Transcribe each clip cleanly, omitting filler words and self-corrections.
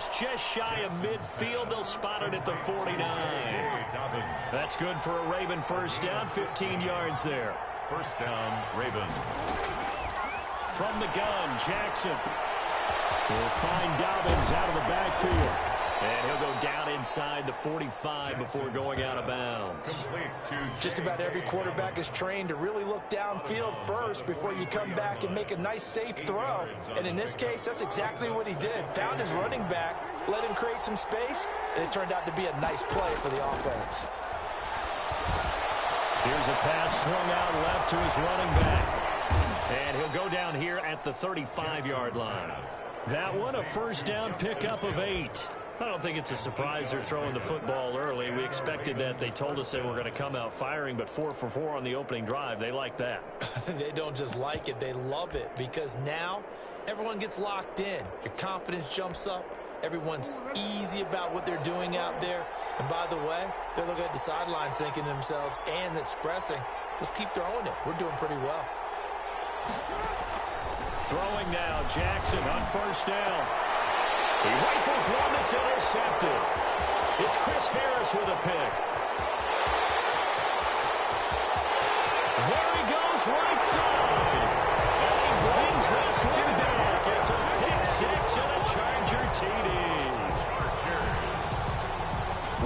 almost just shy of midfield. They'll spot it at the 49. That's good for a Raven first down, 15 yards there. First down, Ravens. From the gun, Jackson will find Dobbins out of the backfield. And he'll go down inside the 45 before going out of bounds. Just about every quarterback is trained to really look downfield first before you come back and make a nice, safe throw. And in this case, that's exactly what he did. Found his running back, let him create some space, and it turned out to be a nice play for the offense. Here's a pass swung out left to his running back. And he'll go down here at the 35-yard line. That one, a first down pickup of 8. I don't think it's a surprise they're throwing the football early. We expected that. They told us they were going to come out firing, but 4 for 4 on the opening drive. They like that. They don't just like it. They love it because now everyone gets locked in. Your confidence jumps up. Everyone's easy about what they're doing out there. And by the way, they're looking at the sideline thinking to themselves and expressing, just keep throwing it. We're doing pretty well. Throwing now, Jackson on first down. He rifles one that's intercepted. It's Chris Harris with a pick. There he goes, right side. And he brings this one back. It's a pick 6 and a Charger TD.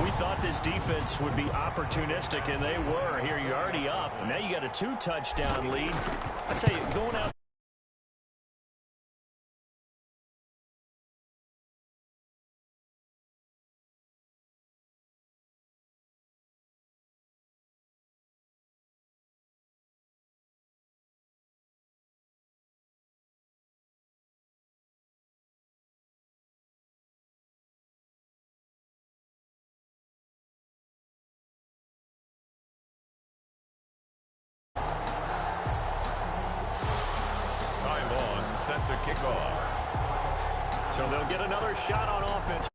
We thought this defense would be opportunistic, and they were. Here, you're already up. Now you got a 2-touchdown lead. I tell you, going out. Set to kick off. So they'll get another shot on offense.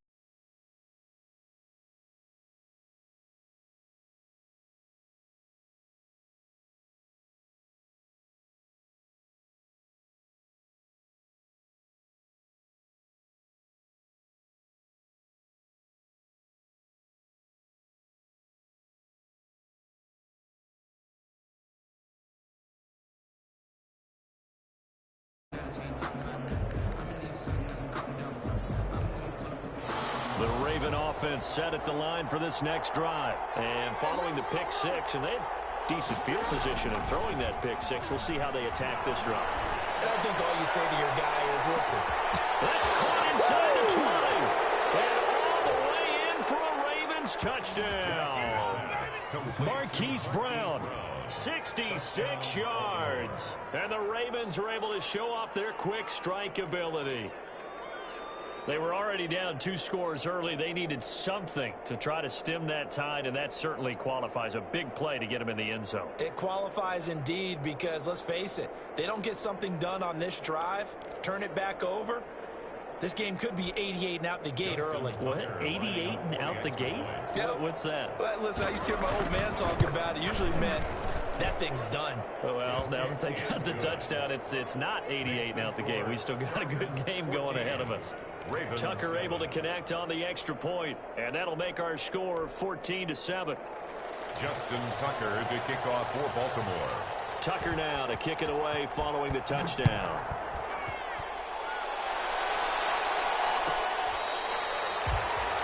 The Raven offense set at the line for this next drive. And following the pick 6, and they had decent field position in throwing that pick 6. We'll see how they attack this drive. And I think all you say to your guy is, listen. That's caught inside the 20. And all the way in for a Ravens touchdown. Marquise Brown, 66 yards. And the Ravens are able to show off their quick strike ability. They were already down 2 scores early. They needed something to try to stem that tide, and that certainly qualifies. A big play to get them in the end zone. It qualifies indeed because, let's face it, they don't get something done on this drive, turn it back over. This game could be 88 and out the gate early. What? 88 and out the gate? Yeah. What's that? Well, listen, I used to hear my old man talk about it. Usually meant that thing's done. Well, now that they got the touchdown, it's not 88 and out the gate. We still got a good game going ahead of us. Tucker able to connect on the extra point, and that'll make our score 14-7. Justin Tucker to kick off for Baltimore. Tucker now to kick it away following the touchdown.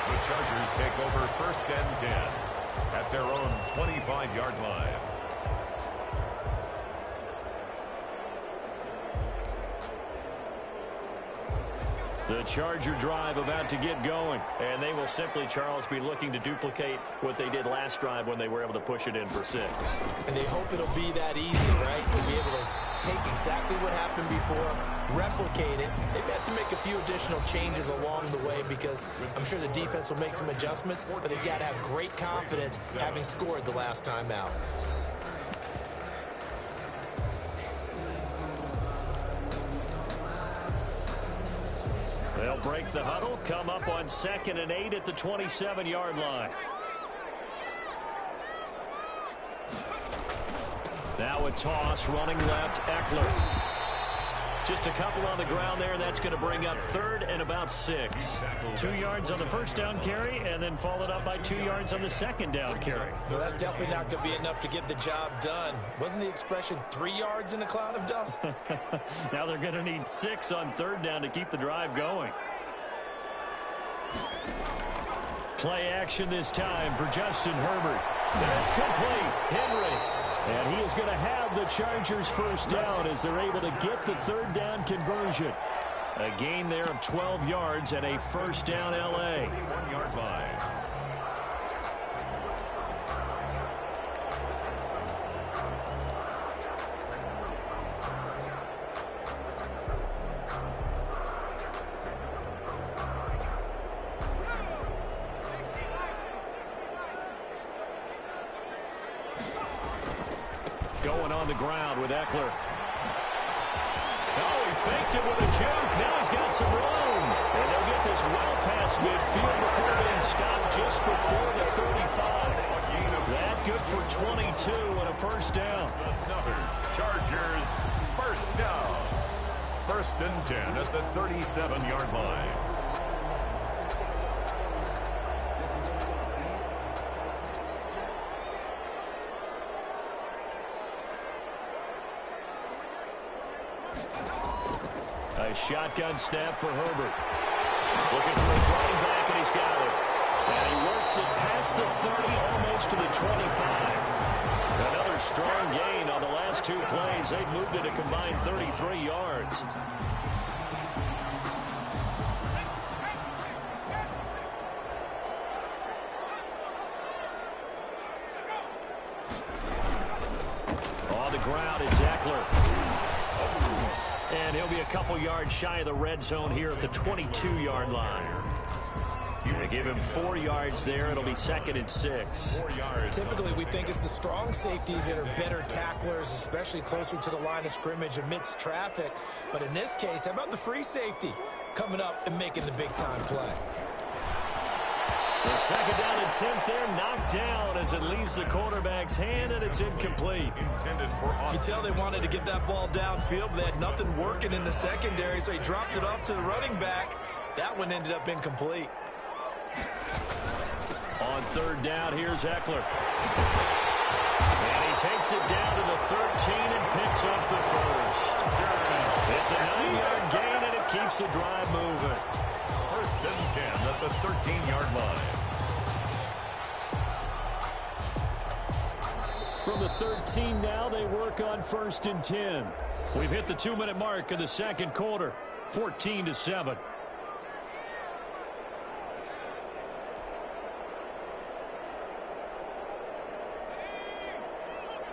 The Chargers take over first and 10 at their own 25-yard line. The Charger drive about to get going, and they will simply, Charles, be looking to duplicate what they did last drive when they were able to push it in for 6. And they hope it'll be that easy, right? They'll be able to take exactly what happened before, replicate it. They may have to make a few additional changes along the way because I'm sure the defense will make some adjustments, but they've got to have great confidence having scored the last time out. They'll break the huddle, come up on 2nd and 8 at the 27-yard line. Now a toss running left, Eckler. Just a couple on the ground there, and that's going to bring up third and about 6. 2 yards on the first down carry, and then followed up by 2 yards on the second down carry. Well, that's definitely not going to be enough to get the job done. Wasn't the expression 3 yards in a cloud of dust? Now they're going to need 6 on third down to keep the drive going. Play action this time for Justin Herbert. That's complete. Henry. And he is going to have the Chargers first down as they're able to get the third down conversion. A gain there of 12 yards and a first down L.A. 1-yard line. Going on the ground with Eckler. Oh, he faked it with a juke. Now he's got some room. And they'll get this well past midfield before being stopped just before the 35. That good for 22 and a first down. Another Chargers first down. 1st and 10 at the 37-yard line. A shotgun snap for Herbert. Looking for his running back, and he's got it. And he works it past the 30, almost to the 25. Another strong gain on the last 2 plays. They've moved it a combined 33 yards. On the ground, it's Eckler. And he'll be a couple yards shy of the red zone here at the 22-yard line. They give him 4 yards there. It'll be 2nd and 6. 4 yards. Typically, we think it's the strong safeties that are better tacklers, especially closer to the line of scrimmage amidst traffic. But in this case, how about the free safety coming up and making the big-time play? The 2nd down attempt there knocked down as it leaves the quarterback's hand, and it's incomplete. Intended for You can tell they wanted to get that ball downfield, but they had nothing working in the secondary, so he dropped it off to the running back. That one ended up incomplete. On 3rd down, here's Eckler. And he takes it down to the 13 and picks up the first. It's a 9-yard gain, and it keeps the drive moving. 1st and 10 at the 13-yard line. From the 13 now, they work on 1st and 10. We've hit the 2-minute mark of the 2nd quarter. 14-7.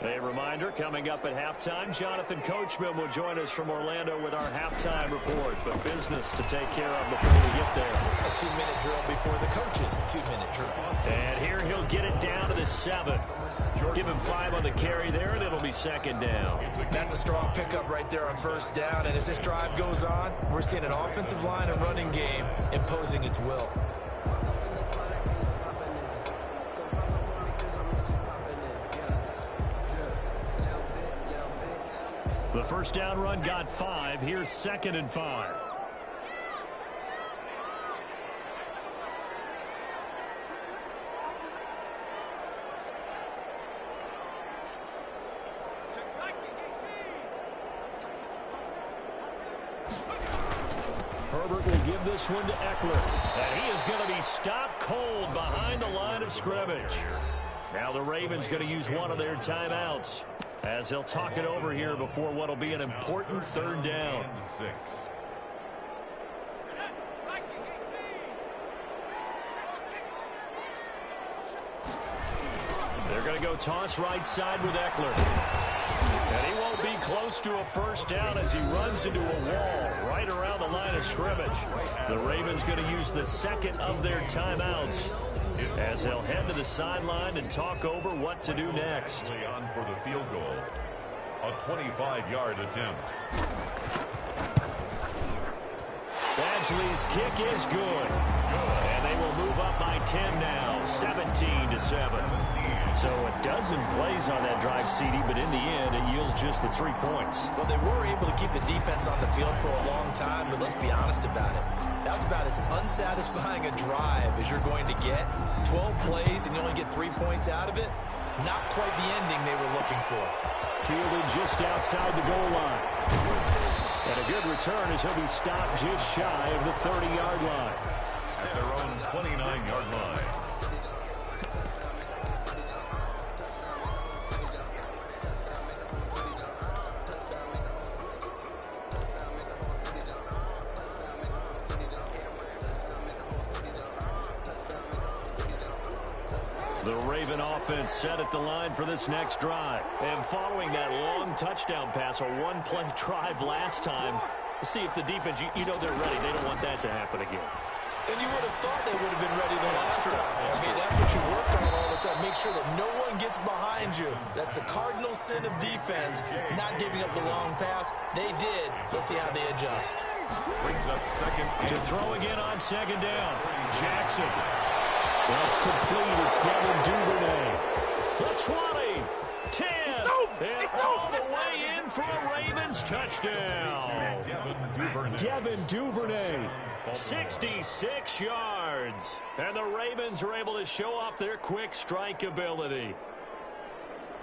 A reminder, coming up at halftime, Jonathan Coachman will join us from Orlando with our halftime report. But business to take care of before we get there. A 2-minute drill before the coach's 2-minute drill. And here he'll get it down to the 7. Give him 5 on the carry there, and it'll be 2nd down. That's a strong pickup right there on 1st down. And as this drive goes on, we're seeing an offensive line and running game imposing its will. The 1st down run got 5. Here's 2nd and 5. Herbert will give this one to Eckler. And he is going to be stopped cold behind the line of scrimmage. Now the Ravens going to use one of their timeouts as they'll talk it over here before what will be an important 3rd down. 6. They're going to go toss right side with Eckler. And he won't be close to a 1st down as he runs into a wall right around the line of scrimmage. The Ravens going to use the 2nd of their timeouts as they'll head to the sideline and talk over what to do next. On for the field goal. A 25-yard attempt. Badgley's kick is good. And they will move up by 10 now, 17-7. So a dozen plays on that drive, CD, but in the end, it yields just the 3 points. Well, they were able to keep the defense on the field for a long time, but let's be honest about it. That was about as unsatisfying a drive as you're going to get. 12 plays and you only get 3 points out of it. Not quite the ending they were looking for. Fielded just outside the goal line. And a good return as he'll be stopped just shy of the 30-yard line. At their own 29-yard line. The Raven offense set at the line for this next drive. And following that long touchdown pass, a one-play drive last time, see if the defense, you know they're ready. They don't want that to happen again. And you would have thought they would have been ready the last time. I mean, that's what you work on all the time. Make sure that no one gets behind you. That's the cardinal sin of defense, not giving up the long pass. They did. Let's see how they adjust. Brings up second. To throw again on second down. Jackson. That's complete. It's Devin Duvernay. The 20, 10, and all the way in for a Ravens touchdown. Devin Duvernay, 66 yards. And the Ravens are able to show off their quick strike ability.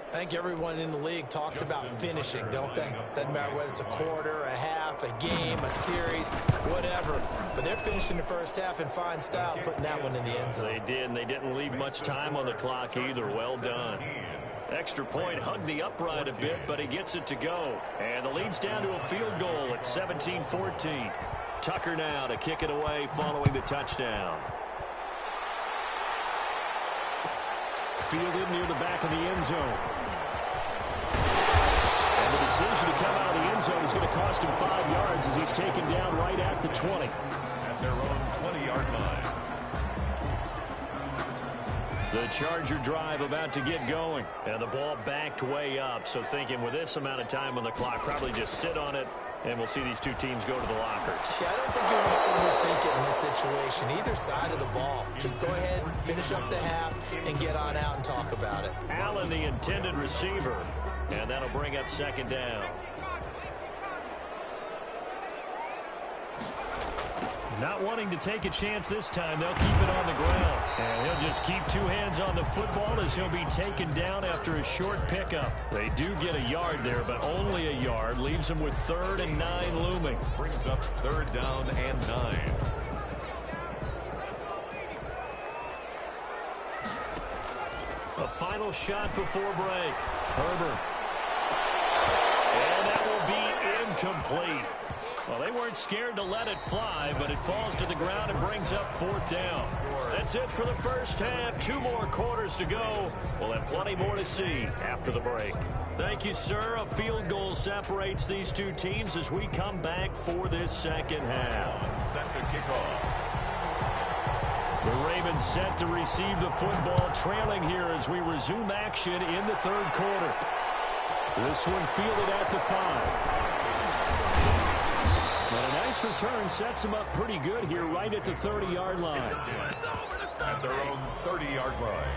I think everyone in the league talks about finishing, don't they? Doesn't matter whether it's a quarter, a half, a game, a series, whatever. But they're finishing the first half in fine style, putting that one in the end zone. They did, and they didn't leave much time on the clock either. Well done. Extra point hugged the upright a bit, but he gets it to go. And the lead's down to a field goal at 17-14. Tucker now to kick it away following the touchdown. Fielded near the back of the end zone. And the decision to come out of the end zone is going to cost him 5 yards as he's taken down right at the 20. At their own 20-yard line. The Charger drive about to get going. And the ball backed way up. So thinking with this amount of time on the clock, probably just sit on it. And we'll see these two teams go to the lockers. Yeah, I don't think you want to overthink it in this situation. Either side of the ball. Just go ahead, finish up the half, and get on out and talk about it. Allen, the intended receiver. And that'll bring up second down. Not wanting to take a chance this time, they'll keep it on the ground. And he'll just keep two hands on the football as he'll be taken down after a short pickup. They do get a yard there, but only a yard. Leaves them with 3rd and 9 looming. Brings up 3rd down and 9. A final shot before break. Herbert. And that will be incomplete. Well, they weren't scared to let it fly, but it falls to the ground and brings up 4th down. That's it for the first half. 2 more quarters to go. We'll have plenty more to see after the break. Thank you, sir. A field goal separates these two teams as we come back for this second half. Set to kick off. The Ravens set to receive the football, trailing here as we resume action in the 3rd quarter. This one fielded at the 5. And a nice return sets him up pretty good here right at the 30-yard line. At their own 30-yard line.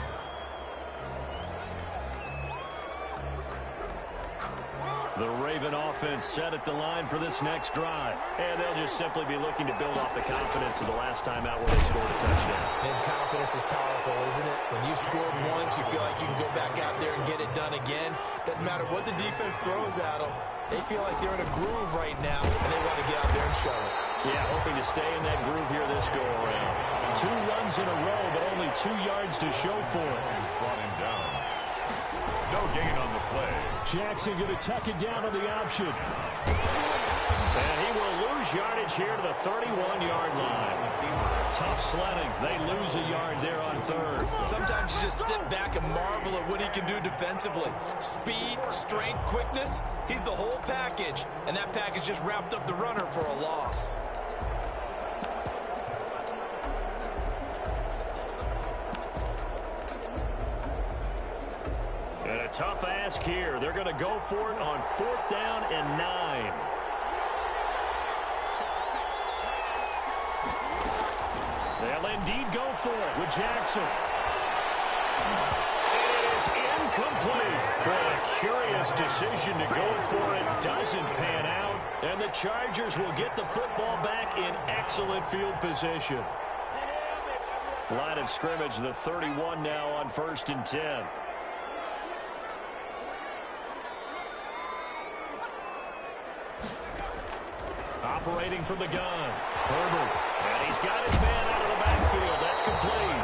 The Raven offense set at the line for this next drive. And they'll just simply be looking to build off the confidence of the last time out where they scored a touchdown. And confidence is powerful, isn't it? When you scored once, you feel like you can go back out there and get it done again. Doesn't matter what the defense throws at them. They feel like they're in a groove right now, and they want to get out there and show it. Yeah, hoping to stay in that groove here this go-around. 2 runs in a row, but only 2 yards to show for it. Brought him down. No gain on the play. Jackson going to tuck it down on the option. And he will lose yardage here to the 31-yard line. Tough sledding. They lose a yard there on 3rd. Sometimes you just sit back and marvel at what he can do defensively. Speed, strength, quickness. He's the whole package. And that package just wrapped up the runner for a loss. And a tough ask here. They're going to go for it on 4th down and 9. They'll indeed go for it with Jackson. It is incomplete. Well, a curious decision to go for it doesn't pan out, and the Chargers will get the football back in excellent field position. Line of scrimmage, the 31 now on 1st and 10. Operating from the gun, Herbert. And he's got his man out of the backfield. That's complete.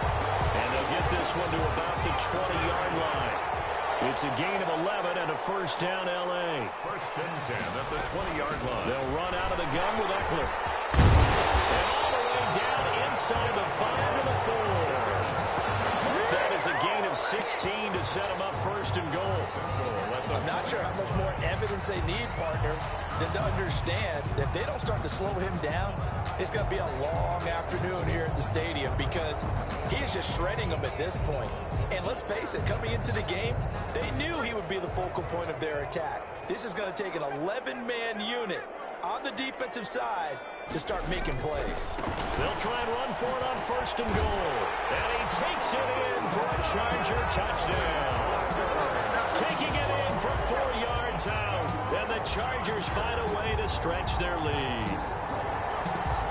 And they'll get this one to about the 20-yard line. It's a gain of 11 and a first down, L.A. 1st and 10 at the 20-yard line. They'll run out of the gun with Eckler. And all the way down inside the 5 to the 4. That is a gain of 16 to set him up 1st and goal. I'm not sure how much more evidence they need, partner, than to understand that if they don't start to slow him down, it's going to be a long afternoon here at the stadium because he is just shredding them at this point. And let's face it, coming into the game, they knew he would be the focal point of their attack. This is going to take an 11-man unit on the defensive side to start making plays. They'll try and run for it on 1st and goal. And he takes it in for a Charger touchdown. Taking it in from 4 yards out. And the Chargers find a way to stretch their lead.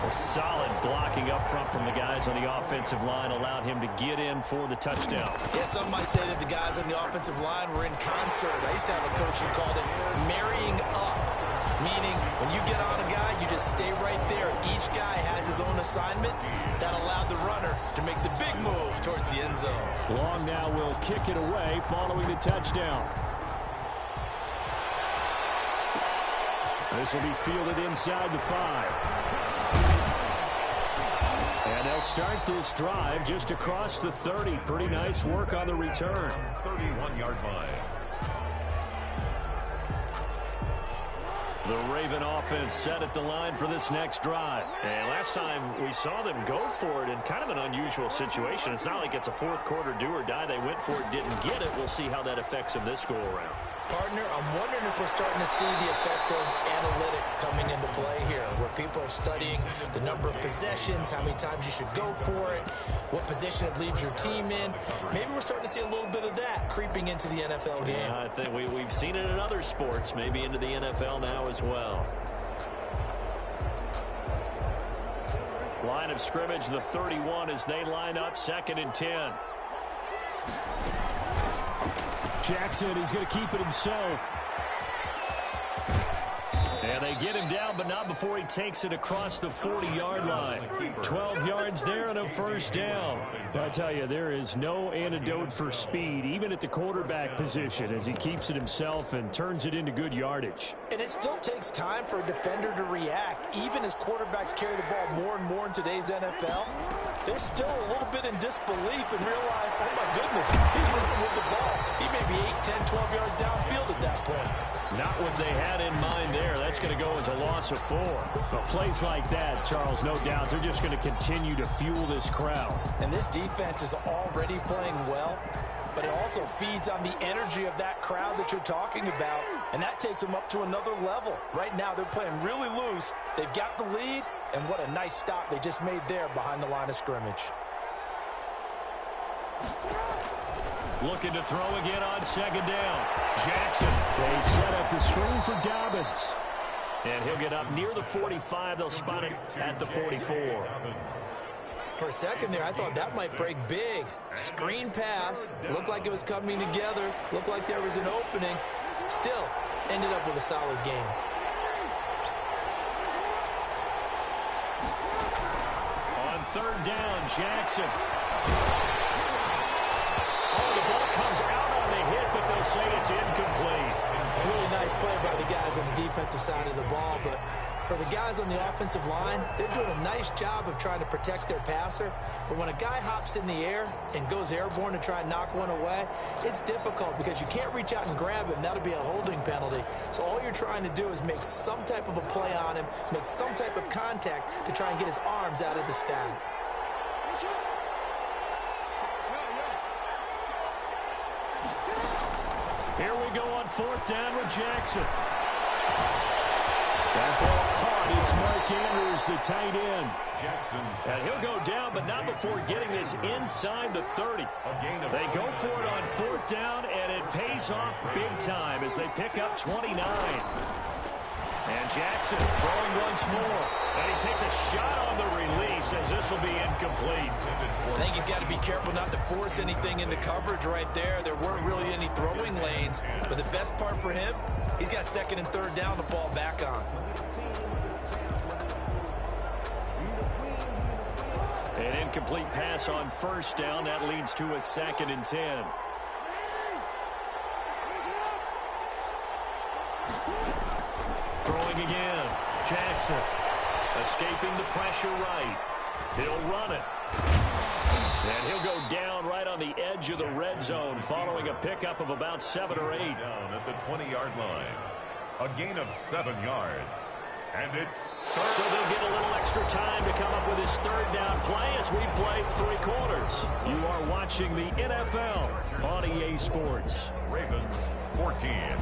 A solid blocking up front from the guys on the offensive line allowed him to get in for the touchdown. Yeah, some might say that the guys on the offensive line were in concert. I used to have a coach who called it marrying up. Meaning, when you get on a guy, you just stay right there. Each guy has his own assignment. That allowed the runner to make the big move towards the end zone. Long now will kick it away following the touchdown. This will be fielded inside the 5. And they'll start this drive just across the 30. Pretty nice work on the return. 31-yard line. The Raven offense set at the line for this next drive. And last time we saw them go for it in kind of an unusual situation. It's not like it's a fourth quarter do or die. They went for it, didn't get it. We'll see how that affects them this go around. Partner, I'm wondering if we're starting to see the effects of analytics coming into play here, where people are studying the number of possessions, how many times you should go for it, what position it leaves your team in. Maybe we're starting to see a little bit of that creeping into the NFL game. Yeah, I think we've seen it in other sports, maybe into the NFL now as well. Line of scrimmage, the 31 as they line up 2nd and 10. Jackson, he's going to keep it himself. And they get him down, but not before he takes it across the 40-yard line. 12 yards there and a first down. I tell you, there is no antidote for speed, even at the quarterback position, as he keeps it himself and turns it into good yardage. And it still takes time for a defender to react. Even as quarterbacks carry the ball more and more in today's NFL, they're still a little bit in disbelief and realize, oh my goodness, he's running with the ball. He may be 8, 10, 12 yards downfield at that point. Not what they had in mind there. That's going to go as a loss of 4. But plays like that, Charles, no doubt, they're just going to continue to fuel this crowd. And this defense is already playing well, but it also feeds on the energy of that crowd that you're talking about, and that takes them up to another level. Right now, they're playing really loose. They've got the lead, and what a nice stop they just made there behind the line of scrimmage. Looking to throw again on 2nd down. Jackson. They set up the screen for Dobbins. And he'll get up near the 45. They'll spot it at the 44. For a second there, I thought that might break big. Screen pass. Looked like it was coming together. Looked like there was an opening. Still, ended up with a solid game. On 3rd down, Jackson. Oh, the ball comes out on the hit, but they'll say it's incomplete. Really nice play by the guys on the defensive side of the ball, but for the guys on the offensive line, they're doing a nice job of trying to protect their passer. But when a guy hops in the air and goes airborne to try and knock one away, it's difficult because you can't reach out and grab him. That'll be a holding penalty. So all you're trying to do is make some type of a play on him, make some type of contact to try and get his arms out of the sky. Here we go on 4th down with Jackson. That ball caught It's Mark Andrews, the tight end. And he'll go down, but not before getting this inside the 30. They go for it on 4th down, and it pays off big time as they pick up 29. And Jackson throwing once more. And he takes a shot on the release as this will be incomplete. I think he's got to be careful not to force anything into coverage right there. There weren't really any throwing lanes. But the best part for him, he's got 2nd and 3rd down to fall back on. An incomplete pass on 1st down. That leads to a 2nd and 10. Throwing again. Jackson escaping the pressure right. He'll run it. And he'll go down right on the edge of the red zone following a pickup of about 7 or 8. Down at the 20-yard line. A gain of 7 yards. And it's so they'll get a little extra time to come up with his 3rd down play as we played 3 quarters. You are watching the NFL on EA Sports. Ravens 14.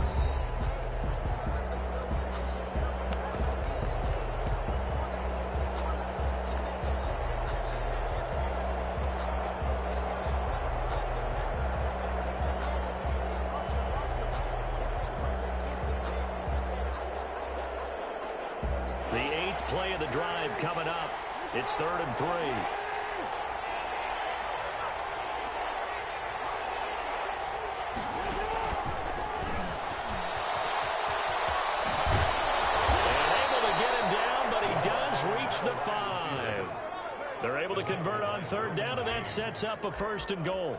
The 8th play of the drive coming up. It's 3rd and 3. And able to get him down, but he does reach the 5. They're able to convert on 3rd down, and that sets up a 1st and goal.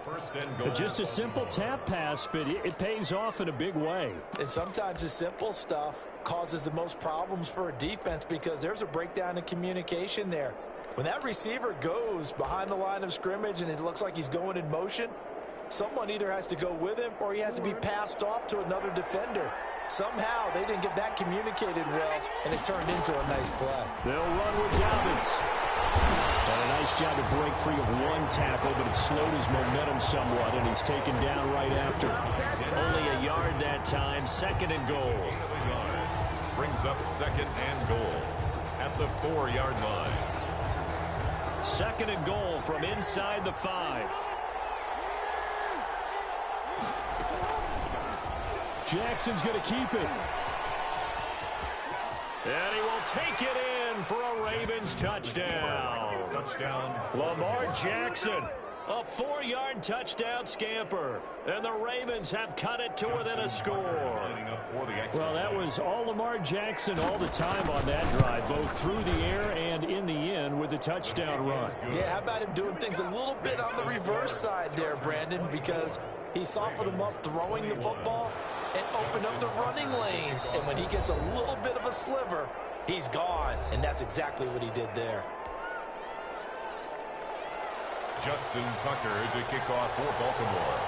Just a simple tap pass, but it pays off in a big way. And sometimes the simple stuff causes the most problems for a defense because there's a breakdown in communication there. When that receiver goes behind the line of scrimmage and it looks like he's going in motion, someone either has to go with him or he has to be passed off to another defender. Somehow they didn't get that communicated well, and it turned into a nice play. They'll run with Dobbins. And a nice job to break free of 1 tackle, but it slowed his momentum somewhat, and he's taken down right after. Only a yard that time, 2nd and goal. Brings up 2nd and goal at the 4-yard line. 2nd and goal from inside the 5. Jackson's going to keep it. And he will take it in for a Ravens touchdown. Touchdown. Lamar Jackson, a 4-yard touchdown scamper. And the Ravens have cut it to within a score. Well, that was all Lamar Jackson all the time on that drive, both through the air and in the end with the touchdown run. Yeah, how about him doing things a little bit on the reverse side there, Brandon, because he softened him up throwing the football and opened up the running lanes. And when he gets a little bit of a sliver, he's gone. And that's exactly what he did there. Justin Tucker to kick off for Baltimore.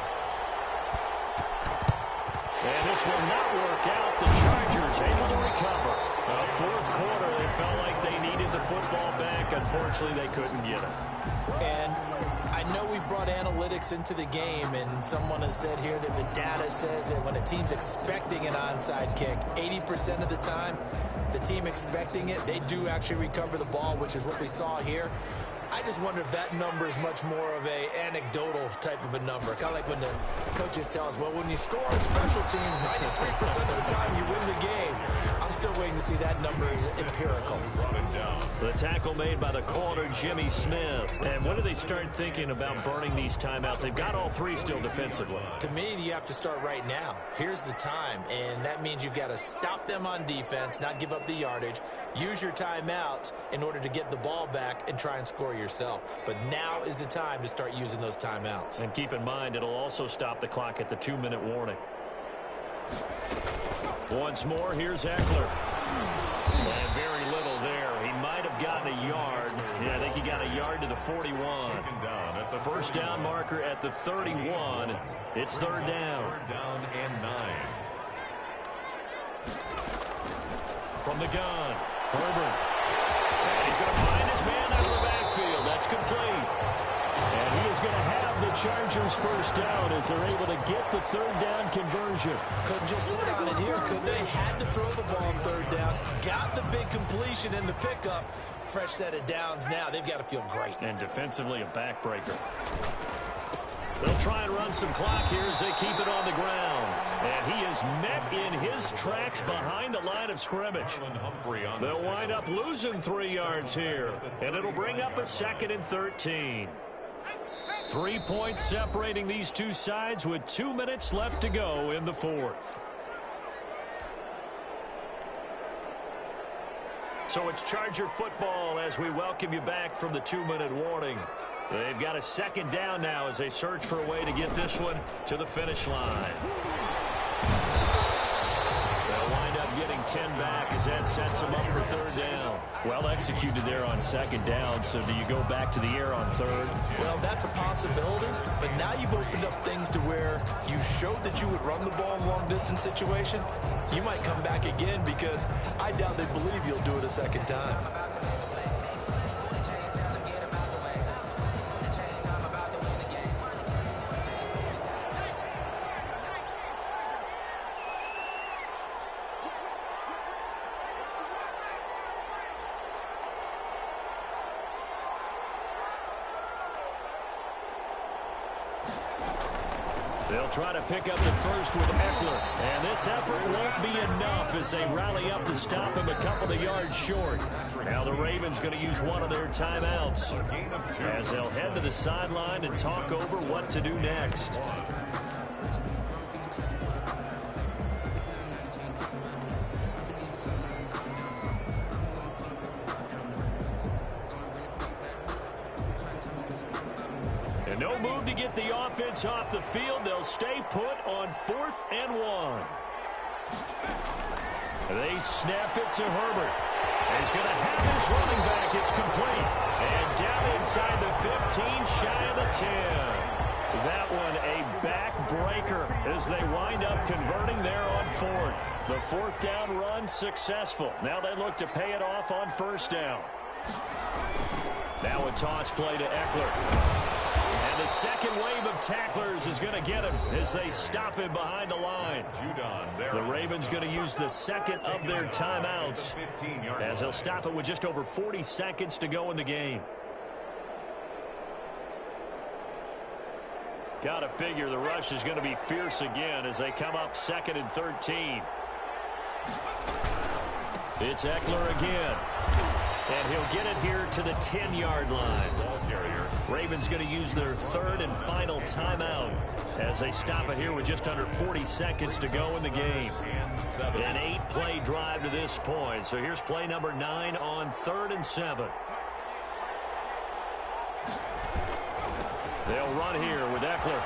And this will not work out. The Chargers able to recover. 4th quarter, they felt like they needed the football back. Unfortunately, they couldn't get it. And I know we brought analytics into the game, and someone has said here that the data says that when a team's expecting an onside kick, 80% of the time, the team expecting it, they do actually recover the ball, which is what we saw here. I just wonder if that number is much more of a anecdotal type of a number. Kind of like when the coaches tell us, well, when you score on special teams, 93% of the time you win the game. I'm still waiting to see that number is empirical. The tackle made by the corner, Jimmy Smith. And when do they start thinking about burning these timeouts? They've got all 3 still defensively. To me, you have to start right now. Here's the time, and that means you've got to stop them on defense, not give up the yardage, use your timeouts in order to get the ball back and try and score yourself. But now is the time to start using those timeouts. And keep in mind, it'll also stop the clock at the 2-minute warning. Once more, here's Eckler. And very little there. He might have gotten a yard. Yeah, I think he got a yard to the 41. First down marker at the 31. It's 3rd down. 3rd down and 9. From the gun, Herbert. And he's going to find his man out of the backfield. That's complete. And he is going to have the Chargers first down as they're able to get the third down conversion. Couldn't just sit on it here, could they? Had to throw the ball on third down. Got the big completion in the pickup. Fresh set of downs now. They've got to feel great. And defensively, a backbreaker. They'll try and run some clock here as they keep it on the ground. And he is met in his tracks behind the line of scrimmage. They'll wind up losing 3 yards here. And it'll bring up a 2nd and 13. 3 points separating these two sides with 2 minutes left to go in the fourth. So it's Charger football as we welcome you back from the 2-minute warning. They've got a 2nd down now as they search for a way to get this one to the finish line. They'll wind up getting 10 back as that sets them up for 3rd down. Well executed there on 2nd down, so do you go back to the air on 3rd? Well, that's a possibility, but now you've opened up things to where you showed that you would run the ball in long-distance situation. You might come back again because I doubt they believe you'll do it a 2nd time. They'll try to pick up the first with Eckler. And this effort won't be enough as they rally up to stop him a couple of yards short. Now the Ravens going to use one of their timeouts as they'll head to the sideline and talk over what to do next. And no move to get the offense off the field. They'll stay put on 4th and 1. They snap it to Herbert. He's going to have his running back. It's complete. And down inside the 15, shy of the 10. That one a backbreaker as they wind up converting there on 4th. The 4th down run successful. Now they look to pay it off on 1st down. Now a toss play to Eckler. And the second wave of tacklers is going to get him as they stop him behind the line. The Ravens going to use the 2nd of their timeouts as they'll stop it with just over 40 seconds to go in the game. Got to figure the rush is going to be fierce again as they come up 2nd and 13. It's Eckler again. And he'll get it here to the 10-yard line. Ravens going to use their 3rd and final timeout as they stop it here with just under 40 seconds to go in the game. An 8-play drive to this point. So here's play number 9 on 3rd and 7. They'll run here with Eckler.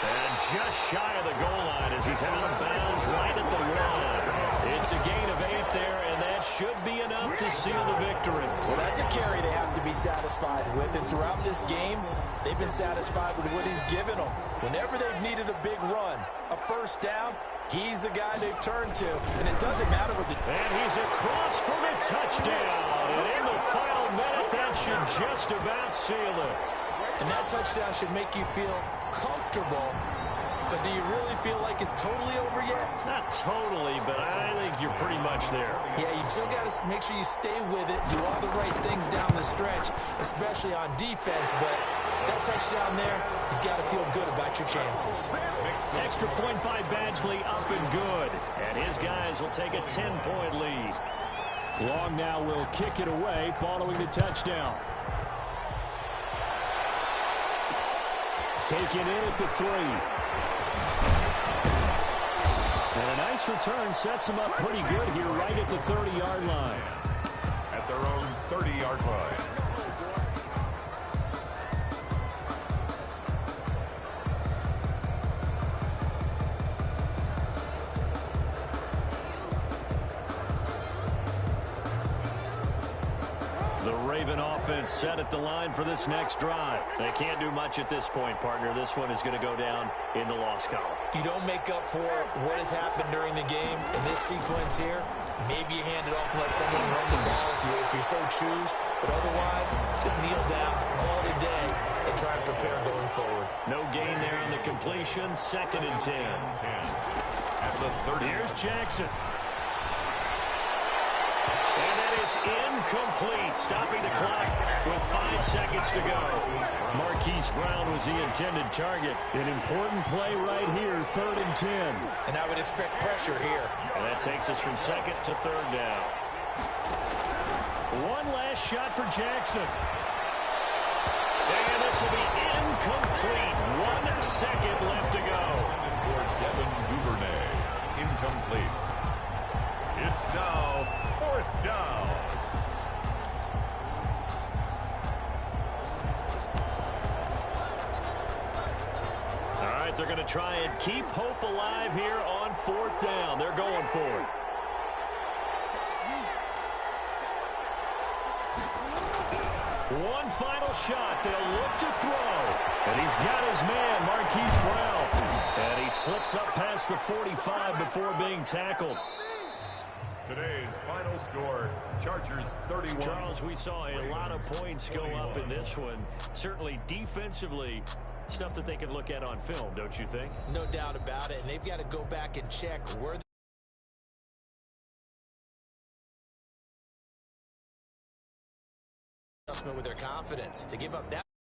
And just shy of the goal line as he's out of bounds right at the 1. It's a gain of 8 there, and that should be enough to seal the victory. Well, that's a carry they have to be satisfied with, and throughout this game, they've been satisfied with what he's given them. Whenever they've needed a big run, a 1st down, he's the guy they've turned to, and it doesn't matter what the... And he's across for the touchdown, and in the final minute, that should just about seal it. And that touchdown should make you feel comfortable. But do you really feel like it's totally over yet? Not totally, but I think you're pretty much there. Yeah, you still got to make sure you stay with it, do all the right things down the stretch, especially on defense. But that touchdown there, you've got to feel good about your chances. Extra point by Badgley, up and good. And his guys will take a 10-point lead. Long now will kick it away following the touchdown. Taken in at the 3. And a nice return sets them up pretty good here right at the 30-yard line. At their own 30-yard line. The Raven offense set at the line for this next drive. They can't do much at this point, partner. This one is going to go down in the loss column. You don't make up for what has happened during the game in this sequence here. Maybe you hand it off and let someone run the ball if you so choose. But otherwise, just kneel down, call it a day, and try and prepare going forward. No gain there on the completion. 2nd and 10. At the 30. Here's Jackson. And that is incomplete, stopping the clock with 5 seconds to go. Marquise Brown was the intended target. An important play right here, 3rd and 10. And I would expect pressure here. And that takes us from 2nd to 3rd down. One last shot for Jackson. And this will be incomplete. 1 second left to go. For Devin Duvernay, incomplete. It's now 4th down. All right, they're going to try and keep hope alive here on 4th down. They're going for it. One final shot. They'll look to throw. And he's got his man, Marquise Brown. And he slips up past the 45 before being tackled. Today's final score, Chargers 31. Charles, we saw a lot of points go up in this one. Certainly defensively, stuff that they can look at on film, don't you think? No doubt about it. And they've got to go back and check where adjustment with their confidence to give up that.